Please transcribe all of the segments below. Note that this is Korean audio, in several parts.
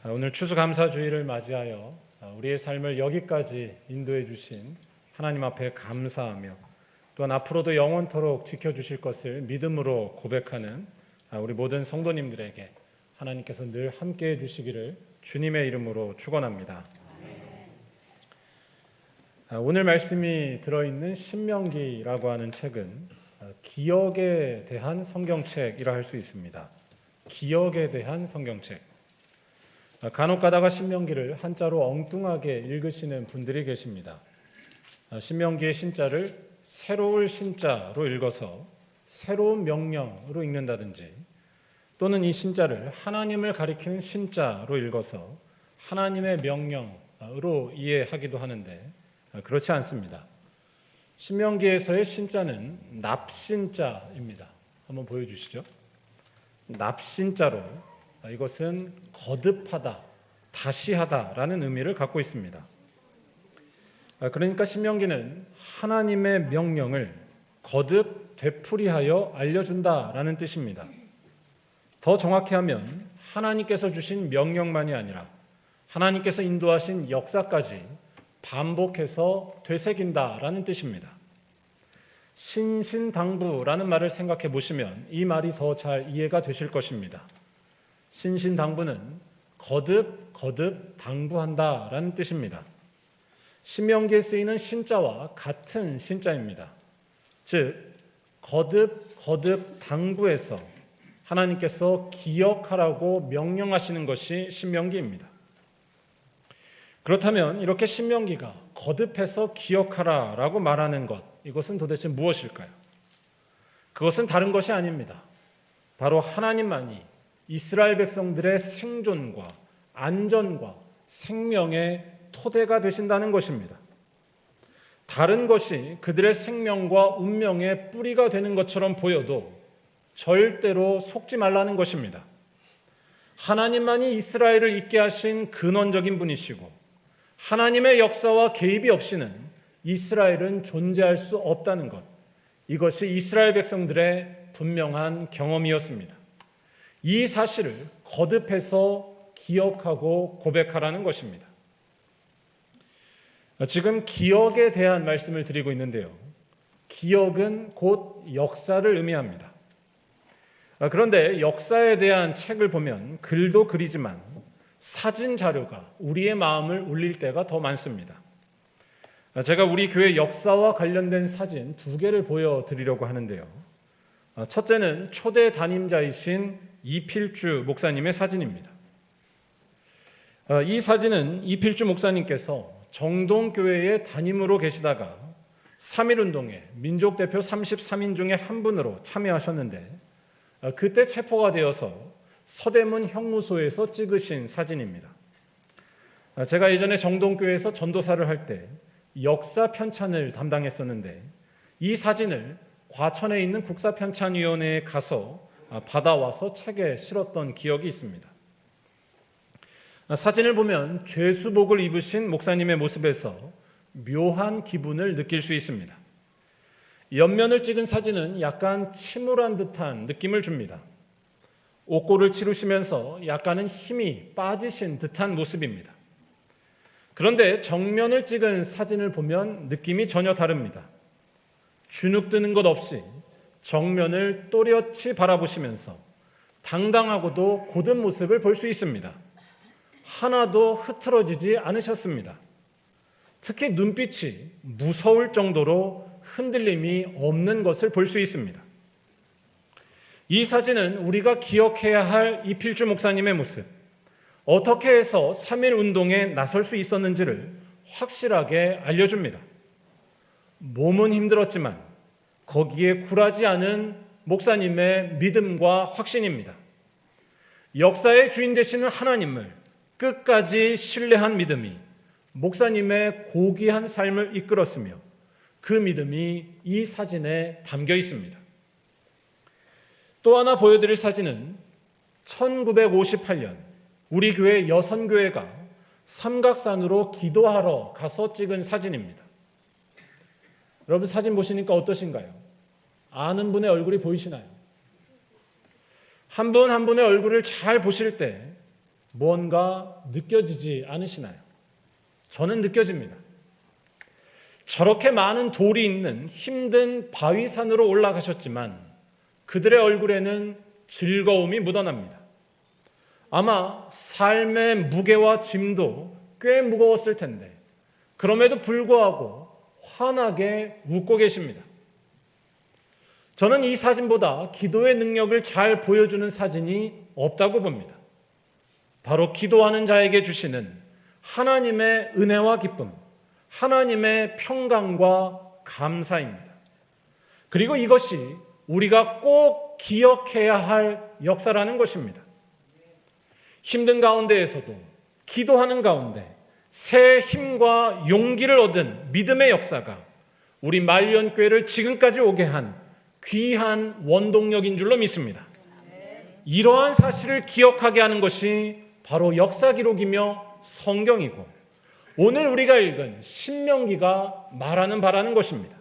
오늘 추수감사주의를 맞이하여 우리의 삶을 여기까지 인도해 주신 하나님 앞에 감사하며 또한 앞으로도 영원토록 지켜주실 것을 믿음으로 고백하는 우리 모든 성도님들에게 하나님께서 늘 함께해 주시기를 주님의 이름으로 축원합니다. 오늘 말씀이 들어있는 신명기라고 하는 책은 기억에 대한 성경책이라 할 수 있습니다. 기억에 대한 성경책. 간혹 가다가 신명기를 한자로 엉뚱하게 읽으시는 분들이 계십니다. 신명기의 신자를 새로울 신자로 읽어서 새로운 명령으로 읽는다든지 또는 이 신자를 하나님을 가리키는 신자로 읽어서 하나님의 명령으로 이해하기도 하는데 그렇지 않습니다. 신명기에서의 신자는 납신자입니다. 한번 보여주시죠. 납신자로 이것은 거듭하다, 다시 하다라는 의미를 갖고 있습니다. 그러니까 신명기는 하나님의 명령을 거듭 되풀이하여 알려준다라는 뜻입니다. 더 정확히 하면 하나님께서 주신 명령만이 아니라 하나님께서 인도하신 역사까지 반복해서 되새긴다라는 뜻입니다. 신신당부라는 말을 생각해 보시면 이 말이 더 잘 이해가 되실 것입니다. 신신당부는 거듭 당부한다라는 뜻입니다. 신명기에 쓰이는 신자와 같은 신자입니다. 즉 거듭 당부해서 하나님께서 기억하라고 명령하시는 것이 신명기입니다. 그렇다면 이렇게 신명기가 거듭해서 기억하라라고 말하는 것, 이것은 도대체 무엇일까요? 그것은 다른 것이 아닙니다. 바로 하나님만이 이스라엘 백성들의 생존과 안전과 생명의 토대가 되신다는 것입니다. 다른 것이 그들의 생명과 운명의 뿌리가 되는 것처럼 보여도 절대로 속지 말라는 것입니다. 하나님만이 이스라엘을 있게 하신 근원적인 분이시고 하나님의 역사와 개입이 없이는 이스라엘은 존재할 수 없다는 것, 이것이 이스라엘 백성들의 분명한 경험이었습니다. 이 사실을 거듭해서 기억하고 고백하라는 것입니다. 지금 기억에 대한 말씀을 드리고 있는데요. 기억은 곧 역사를 의미합니다. 그런데 역사에 대한 책을 보면 글도 글이지만 사진 자료가 우리의 마음을 울릴 때가 더 많습니다. 제가 우리 교회 역사와 관련된 사진 2개를 보여드리려고 하는데요. 첫째는 초대 담임자이신 이필주 목사님의 사진입니다. 이 사진은 이필주 목사님께서 정동교회의 담임으로 계시다가 3.1운동에 민족대표 33인 중에 한 분으로 참여하셨는데 그때 체포가 되어서 서대문 형무소에서 찍으신 사진입니다. 제가 예전에 정동교회에서 전도사를 할 때 역사 편찬을 담당했었는데 이 사진을 과천에 있는 국사편찬위원회에 가서 받아와서 책에 실었던 기억이 있습니다. 사진을 보면 죄수복을 입으신 목사님의 모습에서 묘한 기분을 느낄 수 있습니다. 옆면을 찍은 사진은 약간 침울한 듯한 느낌을 줍니다. 옥고를 치르시면서 약간은 힘이 빠지신 듯한 모습입니다. 그런데 정면을 찍은 사진을 보면 느낌이 전혀 다릅니다. 주눅드는 것 없이 정면을 또렷이 바라보시면서 당당하고도 고든 모습을 볼 수 있습니다. 하나도 흐트러지지 않으셨습니다. 특히 눈빛이 무서울 정도로 흔들림이 없는 것을 볼 수 있습니다. 이 사진은 우리가 기억해야 할 이필주 목사님의 모습, 어떻게 해서 3.1운동에 나설 수 있었는지를 확실하게 알려줍니다. 몸은 힘들었지만 거기에 굴하지 않은 목사님의 믿음과 확신입니다. 역사의 주인 되시는 하나님을 끝까지 신뢰한 믿음이 목사님의 고귀한 삶을 이끌었으며 그 믿음이 이 사진에 담겨 있습니다. 또 하나 보여드릴 사진은 1958년 우리 교회 여선교회가 삼각산으로 기도하러 가서 찍은 사진입니다. 여러분 사진 보시니까 어떠신가요? 아는 분의 얼굴이 보이시나요? 한 분 한 분의 얼굴을 잘 보실 때 뭔가 느껴지지 않으시나요? 저는 느껴집니다. 저렇게 많은 돌이 있는 힘든 바위산으로 올라가셨지만 그들의 얼굴에는 즐거움이 묻어납니다. 아마 삶의 무게와 짐도 꽤 무거웠을 텐데 그럼에도 불구하고 환하게 웃고 계십니다. 저는 이 사진보다 기도의 능력을 잘 보여주는 사진이 없다고 봅니다. 바로 기도하는 자에게 주시는 하나님의 은혜와 기쁨, 하나님의 평강과 감사입니다. 그리고 이것이 우리가 꼭 기억해야 할 역사라는 것입니다. 힘든 가운데에서도 기도하는 가운데 새 힘과 용기를 얻은 믿음의 역사가 우리 말리언교회를 지금까지 오게 한 귀한 원동력인 줄로 믿습니다. 이러한 사실을 기억하게 하는 것이 바로 역사 기록이며 성경이고 오늘 우리가 읽은 신명기가 말하는 바라는 것입니다.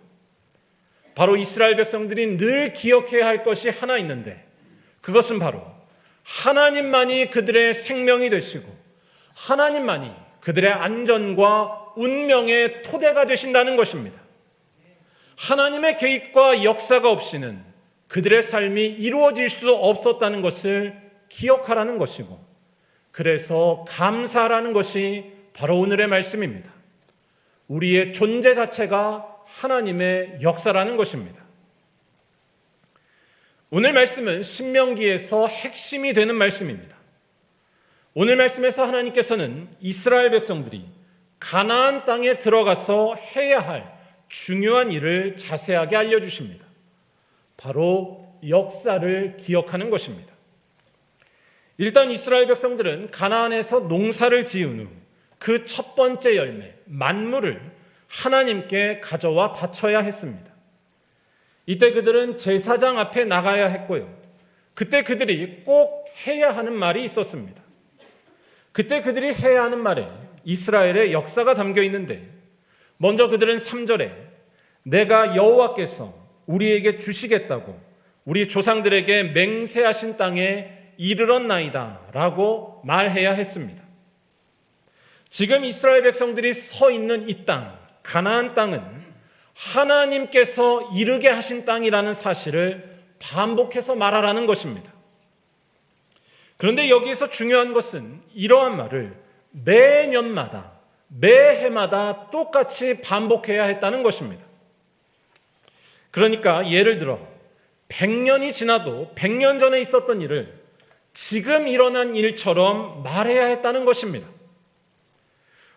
바로 이스라엘 백성들이 늘 기억해야 할 것이 하나 있는데 그것은 바로 하나님만이 그들의 생명이 되시고 하나님만이 그들의 안전과 운명의 토대가 되신다는 것입니다. 하나님의 개입과 역사가 없이는 그들의 삶이 이루어질 수 없었다는 것을 기억하라는 것이고 그래서 감사라는 것이 바로 오늘의 말씀입니다. 우리의 존재 자체가 하나님의 역사라는 것입니다. 오늘 말씀은 신명기에서 핵심이 되는 말씀입니다. 오늘 말씀에서 하나님께서는 이스라엘 백성들이 가나안 땅에 들어가서 해야 할 중요한 일을 자세하게 알려주십니다. 바로 역사를 기억하는 것입니다. 일단 이스라엘 백성들은 가나안에서 농사를 지은 후 그 첫 번째 열매, 만물을 하나님께 가져와 바쳐야 했습니다. 이때 그들은 제사장 앞에 나가야 했고요. 그때 그들이 꼭 해야 하는 말이 있었습니다. 그때 그들이 해야 하는 말에 이스라엘의 역사가 담겨 있는데 먼저 그들은 3절에 내가 여호와께서 우리에게 주시겠다고 우리 조상들에게 맹세하신 땅에 이르렀나이다 라고 말해야 했습니다. 지금 이스라엘 백성들이 서 있는 이 땅, 가나안 땅은 하나님께서 이르게 하신 땅이라는 사실을 반복해서 말하라는 것입니다. 그런데 여기에서 중요한 것은 이러한 말을 매년마다, 매해마다 똑같이 반복해야 했다는 것입니다. 그러니까 예를 들어 100년이 지나도 100년 전에 있었던 일을 지금 일어난 일처럼 말해야 했다는 것입니다.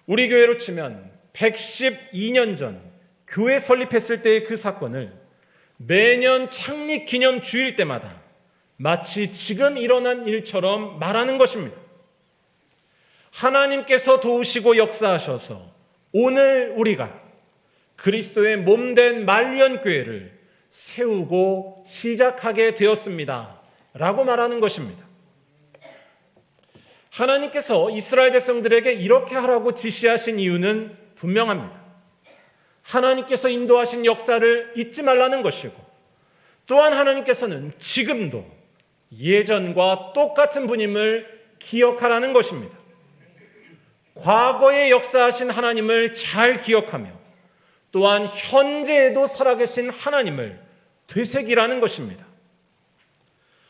우리 교회로 치면 112년 전 교회 설립했을 때의 그 사건을 매년 창립 기념 주일 때마다 마치 지금 일어난 일처럼 말하는 것입니다. 하나님께서 도우시고 역사하셔서 오늘 우리가 그리스도의 몸된 말리언교회를 세우고 시작하게 되었습니다 라고 말하는 것입니다. 하나님께서 이스라엘 백성들에게 이렇게 하라고 지시하신 이유는 분명합니다. 하나님께서 인도하신 역사를 잊지 말라는 것이고 또한 하나님께서는 지금도 예전과 똑같은 분임을 기억하라는 것입니다. 과거에 역사하신 하나님을 잘 기억하며 또한 현재에도 살아계신 하나님을 되새기라는 것입니다.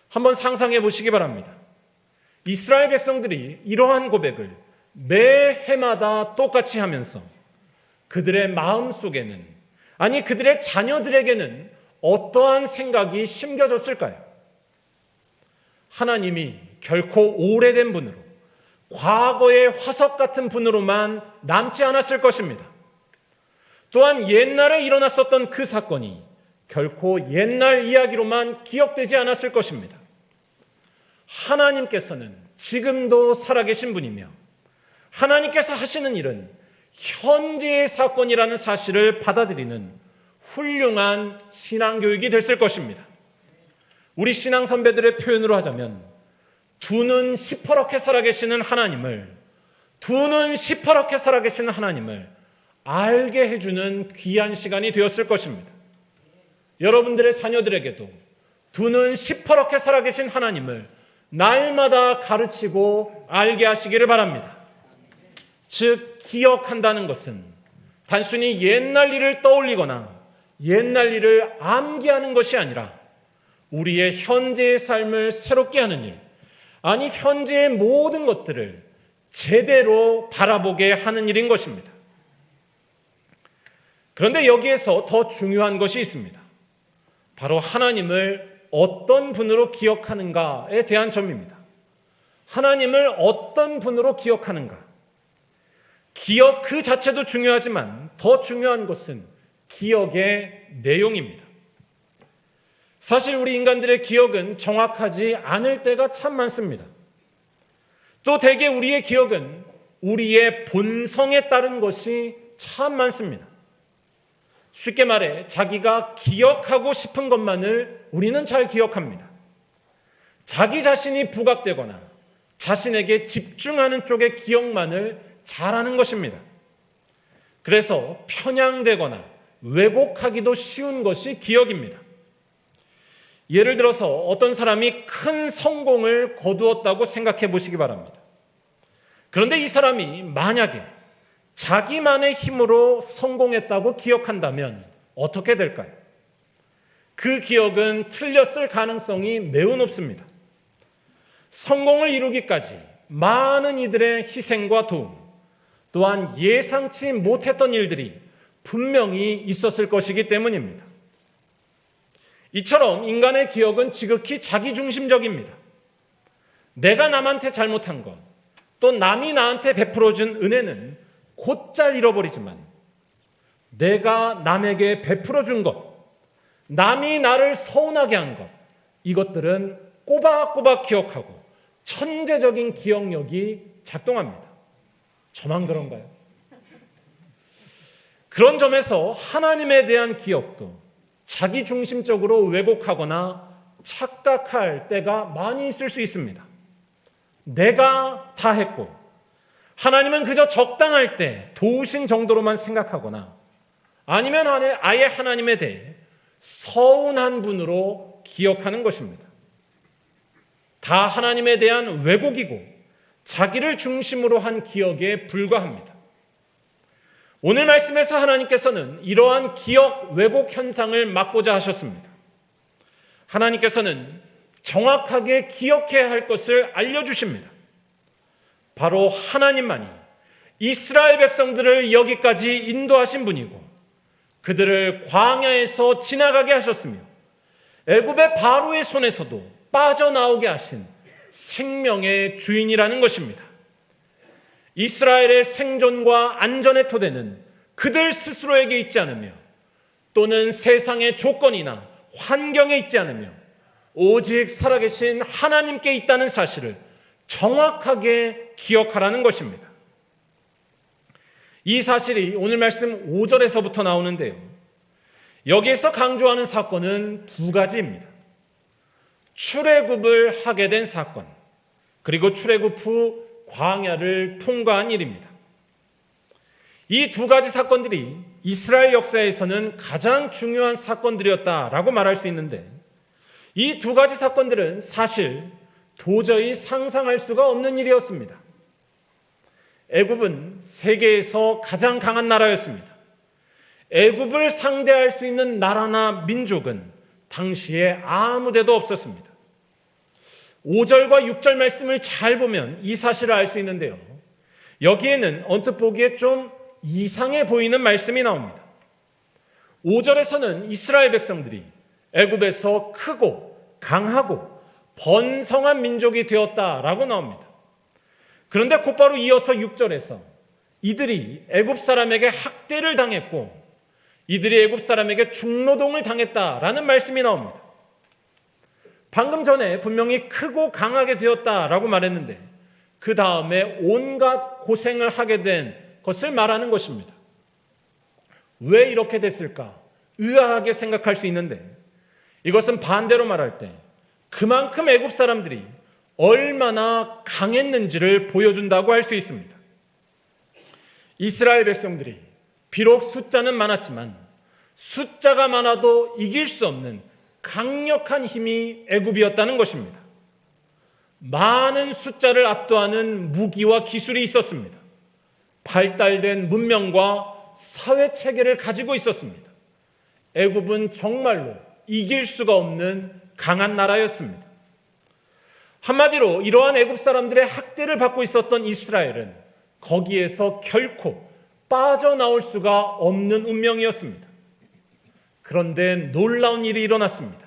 한번 상상해 보시기 바랍니다. 이스라엘 백성들이 이러한 고백을 매해마다 똑같이 하면서 그들의 마음속에는, 아니 그들의 자녀들에게는 어떠한 생각이 심겨졌을까요? 하나님이 결코 오래된 분으로, 과거의 화석 같은 분으로만 남지 않았을 것입니다. 또한 옛날에 일어났었던 그 사건이 결코 옛날 이야기로만 기억되지 않았을 것입니다. 하나님께서는 지금도 살아계신 분이며 하나님께서 하시는 일은 현재의 사건이라는 사실을 받아들이는 훌륭한 신앙교육이 됐을 것입니다. 우리 신앙 선배들의 표현으로 하자면 두 눈 시퍼렇게 살아계시는 하나님을, 두 눈 시퍼렇게 살아계시는 하나님을 알게 해주는 귀한 시간이 되었을 것입니다. 여러분들의 자녀들에게도 두 눈 시퍼렇게 살아계신 하나님을 날마다 가르치고 알게 하시기를 바랍니다. 즉, 기억한다는 것은 단순히 옛날 일을 떠올리거나 옛날 일을 암기하는 것이 아니라 우리의 현재의 삶을 새롭게 하는 일, 아니 현재의 모든 것들을 제대로 바라보게 하는 일인 것입니다. 그런데 여기에서 더 중요한 것이 있습니다. 바로 하나님을 어떤 분으로 기억하는가에 대한 점입니다. 하나님을 어떤 분으로 기억하는가? 기억 그 자체도 중요하지만 더 중요한 것은 기억의 내용입니다. 사실 우리 인간들의 기억은 정확하지 않을 때가 참 많습니다. 또 대개 우리의 기억은 우리의 본성에 따른 것이 참 많습니다. 쉽게 말해 자기가 기억하고 싶은 것만을 우리는 잘 기억합니다. 자기 자신이 부각되거나 자신에게 집중하는 쪽의 기억만을 잘하는 것입니다. 그래서 편향되거나 왜곡하기도 쉬운 것이 기억입니다. 예를 들어서 어떤 사람이 큰 성공을 거두었다고 생각해 보시기 바랍니다. 그런데 이 사람이 만약에 자기만의 힘으로 성공했다고 기억한다면 어떻게 될까요? 그 기억은 틀렸을 가능성이 매우 높습니다. 성공을 이루기까지 많은 이들의 희생과 도움, 또한 예상치 못했던 일들이 분명히 있었을 것이기 때문입니다. 이처럼 인간의 기억은 지극히 자기중심적입니다. 내가 남한테 잘못한 것, 또 남이 나한테 베풀어준 은혜는 곧잘 잃어버리지만 내가 남에게 베풀어준 것, 남이 나를 서운하게 한 것, 이것들은 꼬박꼬박 기억하고 천재적인 기억력이 작동합니다. 저만 그런가요? 그런 점에서 하나님에 대한 기억도 자기중심적으로 왜곡하거나 착각할 때가 많이 있을 수 있습니다. 내가 다 했고 하나님은 그저 적당할 때 도우신 정도로만 생각하거나 아니면 아예 하나님에 대해 서운한 분으로 기억하는 것입니다. 다 하나님에 대한 왜곡이고 자기를 중심으로 한 기억에 불과합니다. 오늘 말씀에서 하나님께서는 이러한 기억 왜곡 현상을 막고자 하셨습니다. 하나님께서는 정확하게 기억해야 할 것을 알려주십니다. 바로 하나님만이 이스라엘 백성들을 여기까지 인도하신 분이고 그들을 광야에서 지나가게 하셨으며 애굽의 바로의 손에서도 빠져나오게 하신 생명의 주인이라는 것입니다. 이스라엘의 생존과 안전의 토대는 그들 스스로에게 있지 않으며 또는 세상의 조건이나 환경에 있지 않으며 오직 살아계신 하나님께 있다는 사실을 정확하게 기억하라는 것입니다. 이 사실이 오늘 말씀 5절에서부터 나오는데요. 여기에서 강조하는 사건은 두 가지입니다. 출애굽을 하게 된 사건, 그리고 출애굽 후 광야를 통과한 일입니다. 이 두 가지 사건들이 이스라엘 역사에서는 가장 중요한 사건들이었다라고 말할 수 있는데 이 두 가지 사건들은 사실 도저히 상상할 수가 없는 일이었습니다. 애굽은 세계에서 가장 강한 나라였습니다. 애굽을 상대할 수 있는 나라나 민족은 당시에 아무 데도 없었습니다. 5절과 6절 말씀을 잘 보면 이 사실을 알 수 있는데요. 여기에는 언뜻 보기에 좀 이상해 보이는 말씀이 나옵니다. 5절에서는 이스라엘 백성들이 애굽에서 크고 강하고 번성한 민족이 되었다라고 나옵니다. 그런데 곧바로 이어서 6절에서 이들이 애굽 사람에게 학대를 당했고 이들이 애굽 사람에게 중노동을 당했다라는 말씀이 나옵니다. 방금 전에 분명히 크고 강하게 되었다라고 말했는데 그 다음에 온갖 고생을 하게 된 것을 말하는 것입니다. 왜 이렇게 됐을까? 의아하게 생각할 수 있는데 이것은 반대로 말할 때 그만큼 애굽 사람들이 얼마나 강했는지를 보여준다고 할 수 있습니다. 이스라엘 백성들이 비록 숫자는 많았지만 숫자가 많아도 이길 수 없는 강력한 힘이 애굽이었다는 것입니다. 많은 숫자를 압도하는 무기와 기술이 있었습니다. 발달된 문명과 사회 체계를 가지고 있었습니다. 애굽은 정말로 이길 수가 없는 강한 나라였습니다. 한마디로 이러한 애굽 사람들의 학대를 받고 있었던 이스라엘은 거기에서 결코 빠져나올 수가 없는 운명이었습니다. 그런데 놀라운 일이 일어났습니다.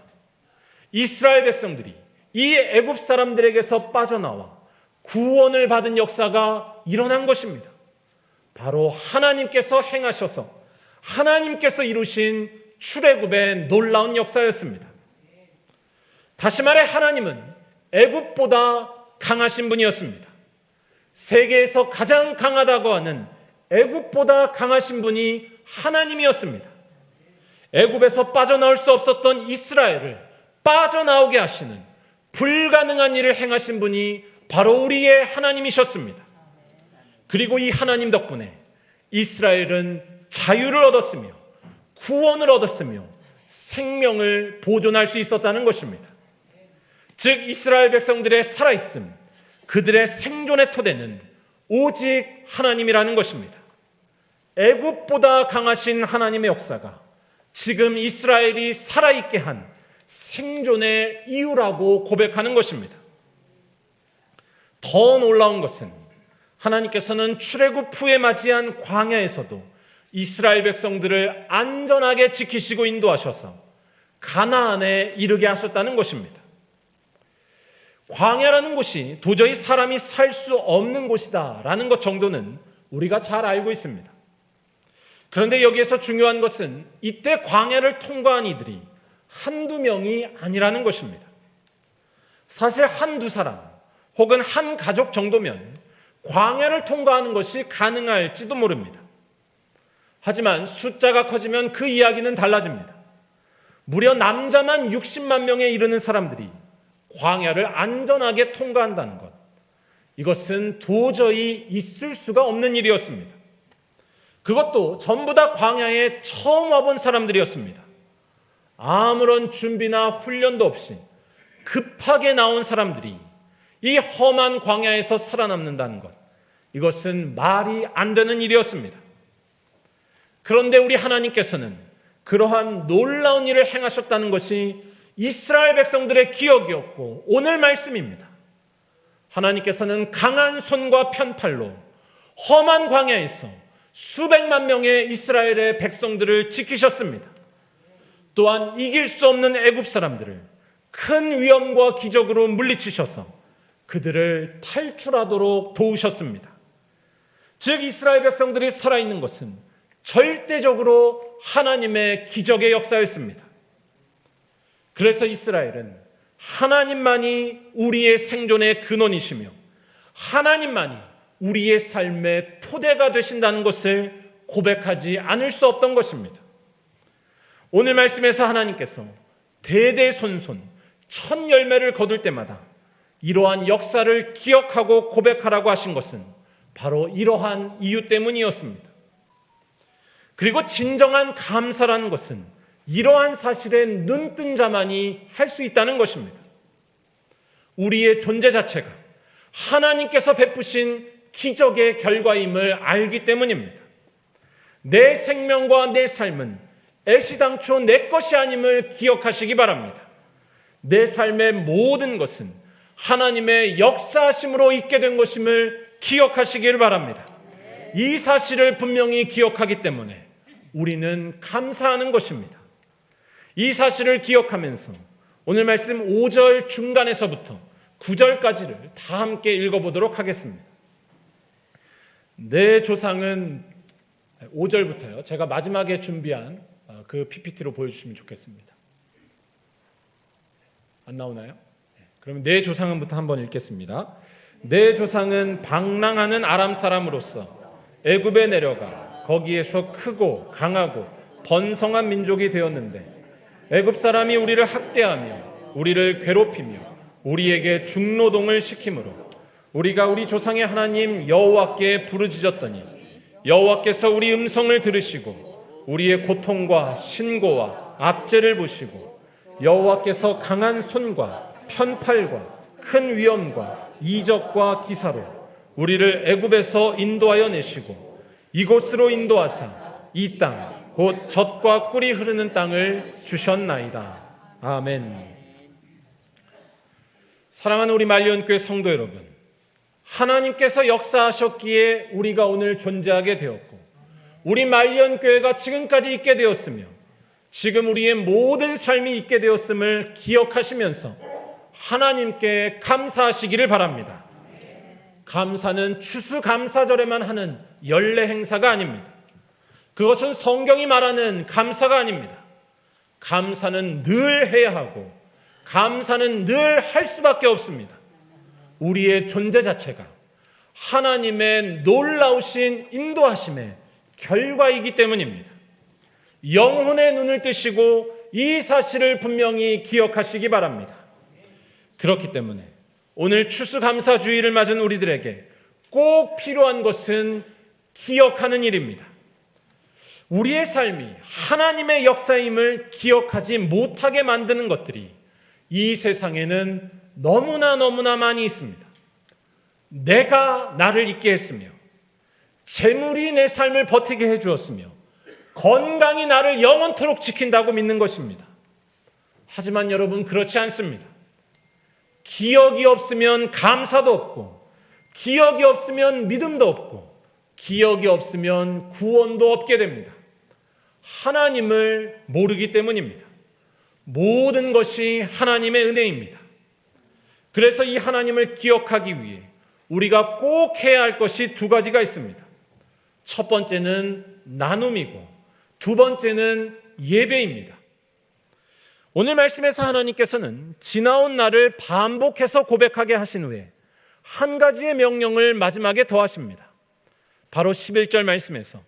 이스라엘 백성들이 이 애굽 사람들에게서 빠져나와 구원을 받은 역사가 일어난 것입니다. 바로 하나님께서 행하셔서 하나님께서 이루신 출애굽의 놀라운 역사였습니다. 다시 말해 하나님은 애굽보다 강하신 분이었습니다. 세계에서 가장 강하다고 하는 애굽보다 강하신 분이 하나님이었습니다. 애굽에서 빠져나올 수 없었던 이스라엘을 빠져나오게 하시는 불가능한 일을 행하신 분이 바로 우리의 하나님이셨습니다. 그리고 이 하나님 덕분에 이스라엘은 자유를 얻었으며 구원을 얻었으며 생명을 보존할 수 있었다는 것입니다. 즉 이스라엘 백성들의 살아있음, 그들의 생존의 토대는 오직 하나님이라는 것입니다. 애굽보다 강하신 하나님의 역사가 지금 이스라엘이 살아있게 한 생존의 이유라고 고백하는 것입니다. 더 놀라운 것은 하나님께서는 출애굽 후에 맞이한 광야에서도 이스라엘 백성들을 안전하게 지키시고 인도하셔서 가나안에 이르게 하셨다는 것입니다. 광야라는 곳이 도저히 사람이 살 수 없는 곳이다라는 것 정도는 우리가 잘 알고 있습니다. 그런데 여기에서 중요한 것은 이때 광야를 통과한 이들이 한두 명이 아니라는 것입니다. 사실 한두 사람 혹은 한 가족 정도면 광야를 통과하는 것이 가능할지도 모릅니다. 하지만 숫자가 커지면 그 이야기는 달라집니다. 무려 남자만 60만 명에 이르는 사람들이 광야를 안전하게 통과한다는 것, 이것은 도저히 있을 수가 없는 일이었습니다. 그것도 전부 다 광야에 처음 와본 사람들이었습니다. 아무런 준비나 훈련도 없이 급하게 나온 사람들이 이 험한 광야에서 살아남는다는 것, 이것은 말이 안 되는 일이었습니다. 그런데 우리 하나님께서는 그러한 놀라운 일을 행하셨다는 것이 이스라엘 백성들의 기억이었고 오늘 말씀입니다. 하나님께서는 강한 손과 편팔로 험한 광야에서 수백만 명의 이스라엘의 백성들을 지키셨습니다. 또한 이길 수 없는 애굽 사람들을 큰 위험과 기적으로 물리치셔서 그들을 탈출하도록 도우셨습니다. 즉 이스라엘 백성들이 살아있는 것은 절대적으로 하나님의 기적의 역사였습니다. 그래서 이스라엘은 하나님만이 우리의 생존의 근원이시며 하나님만이 우리의 삶의 토대가 되신다는 것을 고백하지 않을 수 없던 것입니다. 오늘 말씀에서 하나님께서 대대손손 첫 열매를 거둘 때마다 이러한 역사를 기억하고 고백하라고 하신 것은 바로 이러한 이유 때문이었습니다. 그리고 진정한 감사라는 것은 이러한 사실에 눈뜬 자만이 할 수 있다는 것입니다. 우리의 존재 자체가 하나님께서 베푸신 기적의 결과임을 알기 때문입니다. 내 생명과 내 삶은 애시당초 내 것이 아님을 기억하시기 바랍니다. 내 삶의 모든 것은 하나님의 역사하심으로 있게 된 것임을 기억하시길 바랍니다. 이 사실을 분명히 기억하기 때문에 우리는 감사하는 것입니다. 이 사실을 기억하면서 오늘 말씀 5절 중간에서부터 9절까지를 다 함께 읽어보도록 하겠습니다. 내 조상은 5절부터요. 제가 마지막에 준비한 그 PPT로 보여주시면 좋겠습니다. 안 나오나요? 그러면 내 조상은부터 한번 읽겠습니다. 내 조상은 방랑하는 아람 사람으로서 애굽에 내려가 거기에서 크고 강하고 번성한 민족이 되었는데 애굽 사람이 우리를 학대하며 우리를 괴롭히며 우리에게 중노동을 시키므로 우리가 우리 조상의 하나님 여호와께 부르짖었더니 여호와께서 우리 음성을 들으시고 우리의 고통과 신고와 압제를 보시고 여호와께서 강한 손과 편팔과 큰 위험과 이적과 기사로 우리를 애굽에서 인도하여 내시고 이곳으로 인도하사 이 땅 곧 젖과 꿀이 흐르는 땅을 주셨나이다. 아멘. 사랑하는 우리 말리온교회 성도 여러분, 하나님께서 역사하셨기에 우리가 오늘 존재하게 되었고 우리 말리온교회가 지금까지 있게 되었으며 지금 우리의 모든 삶이 있게 되었음을 기억하시면서 하나님께 감사하시기를 바랍니다. 감사는 추수감사절에만 하는 연례 행사가 아닙니다. 그것은 성경이 말하는 감사가 아닙니다. 감사는 늘 해야 하고 감사는 늘 할 수밖에 없습니다. 우리의 존재 자체가 하나님의 놀라우신 인도하심의 결과이기 때문입니다. 영혼의 눈을 뜨시고 이 사실을 분명히 기억하시기 바랍니다. 그렇기 때문에 오늘 추수감사주의를 맞은 우리들에게 꼭 필요한 것은 기억하는 일입니다. 우리의 삶이 하나님의 역사임을 기억하지 못하게 만드는 것들이 이 세상에는 너무나 많이 있습니다. 내가 나를 있게 했으며 재물이 내 삶을 버티게 해주었으며 건강이 나를 영원토록 지킨다고 믿는 것입니다. 하지만 여러분, 그렇지 않습니다. 기억이 없으면 감사도 없고 기억이 없으면 믿음도 없고 기억이 없으면 구원도 없게 됩니다. 하나님을 모르기 때문입니다. 모든 것이 하나님의 은혜입니다. 그래서 이 하나님을 기억하기 위해 우리가 꼭 해야 할 것이 두 가지가 있습니다. 첫 번째는 나눔이고 두 번째는 예배입니다. 오늘 말씀에서 하나님께서는 지나온 날을 반복해서 고백하게 하신 후에 한 가지의 명령을 마지막에 더하십니다. 바로 11절 말씀에서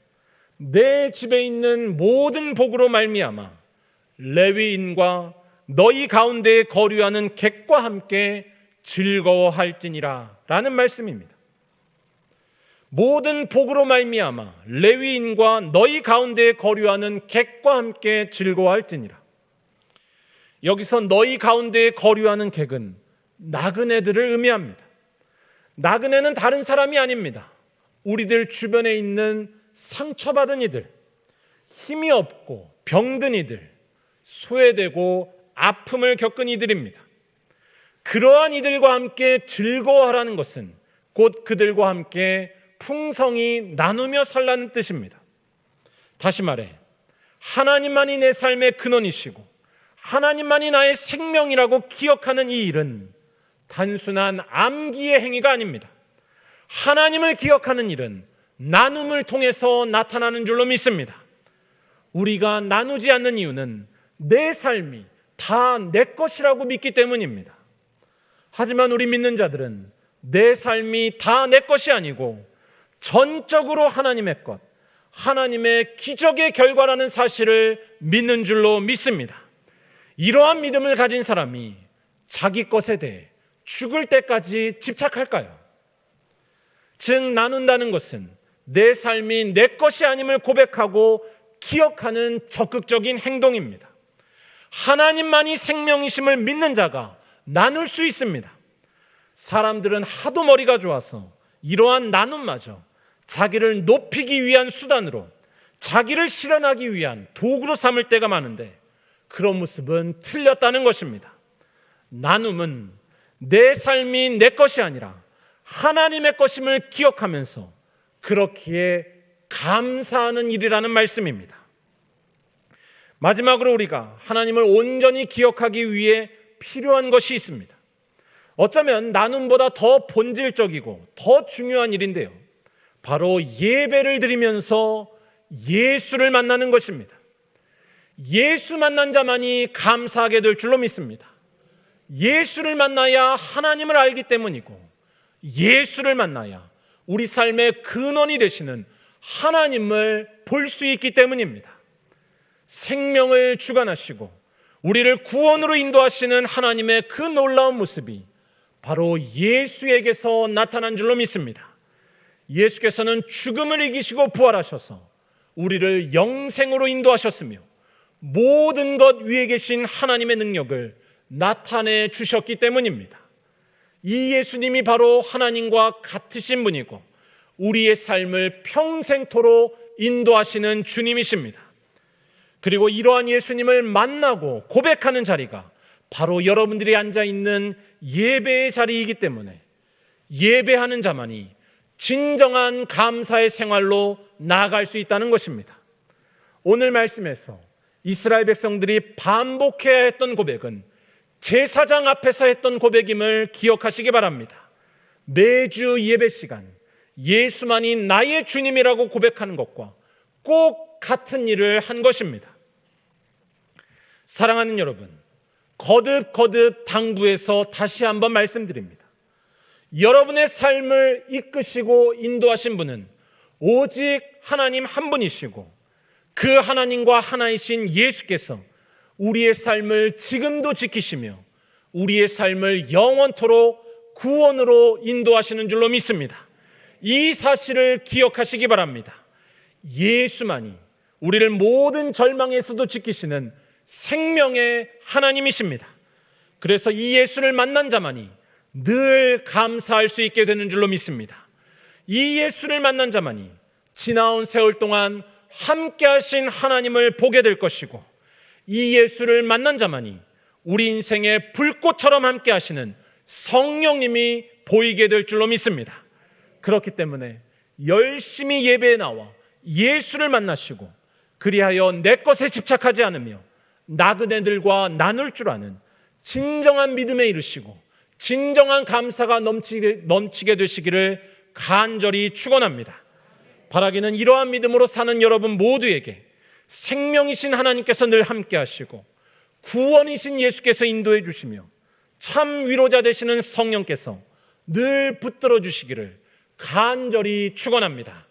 내 집에 있는 모든 복으로 말미암아 레위인과 너희 가운데에 거류하는 객과 함께 즐거워할지니라 라는 말씀입니다. 모든 복으로 말미암아 레위인과 너희 가운데에 거류하는 객과 함께 즐거워할지니라. 여기서 너희 가운데에 거류하는 객은 나그네들을 의미합니다. 나그네는 다른 사람이 아닙니다. 우리들 주변에 있는 상처받은 이들, 힘이 없고 병든 이들, 소외되고 아픔을 겪은 이들입니다. 그러한 이들과 함께 즐거워하라는 것은 곧 그들과 함께 풍성히 나누며 살라는 뜻입니다. 다시 말해 하나님만이 내 삶의 근원이시고 하나님만이 나의 생명이라고 기억하는 이 일은 단순한 암기의 행위가 아닙니다. 하나님을 기억하는 일은 나눔을 통해서 나타나는 줄로 믿습니다. 우리가 나누지 않는 이유는 내 삶이 다 내 것이라고 믿기 때문입니다. 하지만 우리 믿는 자들은 내 삶이 다 내 것이 아니고 전적으로 하나님의 것, 하나님의 기적의 결과라는 사실을 믿는 줄로 믿습니다. 이러한 믿음을 가진 사람이 자기 것에 대해 죽을 때까지 집착할까요? 즉 나눈다는 것은 내 삶이 내 것이 아님을 고백하고 기억하는 적극적인 행동입니다. 하나님만이 생명이심을 믿는 자가 나눌 수 있습니다. 사람들은 하도 머리가 좋아서 이러한 나눔마저 자기를 높이기 위한 수단으로, 자기를 실현하기 위한 도구로 삼을 때가 많은데 그런 모습은 틀렸다는 것입니다. 나눔은 내 삶이 내 것이 아니라 하나님의 것임을 기억하면서 그렇기에 감사하는 일이라는 말씀입니다. 마지막으로 우리가 하나님을 온전히 기억하기 위해 필요한 것이 있습니다. 어쩌면 나눔보다 더 본질적이고 더 중요한 일인데요, 바로 예배를 드리면서 예수를 만나는 것입니다. 예수 만난 자만이 감사하게 될 줄로 믿습니다. 예수를 만나야 하나님을 알기 때문이고 예수를 만나야 우리 삶의 근원이 되시는 하나님을 볼 수 있기 때문입니다. 생명을 주관하시고 우리를 구원으로 인도하시는 하나님의 그 놀라운 모습이 바로 예수에게서 나타난 줄로 믿습니다. 예수께서는 죽음을 이기시고 부활하셔서 우리를 영생으로 인도하셨으며 모든 것 위에 계신 하나님의 능력을 나타내 주셨기 때문입니다. 이 예수님이 바로 하나님과 같으신 분이고 우리의 삶을 평생토록 인도하시는 주님이십니다. 그리고 이러한 예수님을 만나고 고백하는 자리가 바로 여러분들이 앉아있는 예배의 자리이기 때문에 예배하는 자만이 진정한 감사의 생활로 나아갈 수 있다는 것입니다. 오늘 말씀에서 이스라엘 백성들이 반복해야 했던 고백은 제사장 앞에서 했던 고백임을 기억하시기 바랍니다. 매주 예배 시간 예수만이 나의 주님이라고 고백하는 것과 꼭 같은 일을 한 것입니다. 사랑하는 여러분, 거듭 당부해서 다시 한번 말씀드립니다. 여러분의 삶을 이끄시고 인도하신 분은 오직 하나님 한 분이시고 그 하나님과 하나이신 예수께서 우리의 삶을 지금도 지키시며 우리의 삶을 영원토록 구원으로 인도하시는 줄로 믿습니다. 이 사실을 기억하시기 바랍니다. 예수만이 우리를 모든 절망에서도 지키시는 생명의 하나님이십니다. 그래서 이 예수를 만난 자만이 늘 감사할 수 있게 되는 줄로 믿습니다. 이 예수를 만난 자만이 지나온 세월 동안 함께 하신 하나님을 보게 될 것이고 이 예수를 만난 자만이 우리 인생의 불꽃처럼 함께 하시는 성령님이 보이게 될 줄로 믿습니다. 그렇기 때문에 열심히 예배에 나와 예수를 만나시고 그리하여 내 것에 집착하지 않으며 나그네들과 나눌 줄 아는 진정한 믿음에 이르시고 진정한 감사가 넘치게 되시기를 간절히 축원합니다. 바라기는 이러한 믿음으로 사는 여러분 모두에게 생명이신 하나님께서 늘 함께 하시고 구원이신 예수께서 인도해 주시며 참 위로자 되시는 성령께서 늘 붙들어 주시기를 간절히 축원합니다.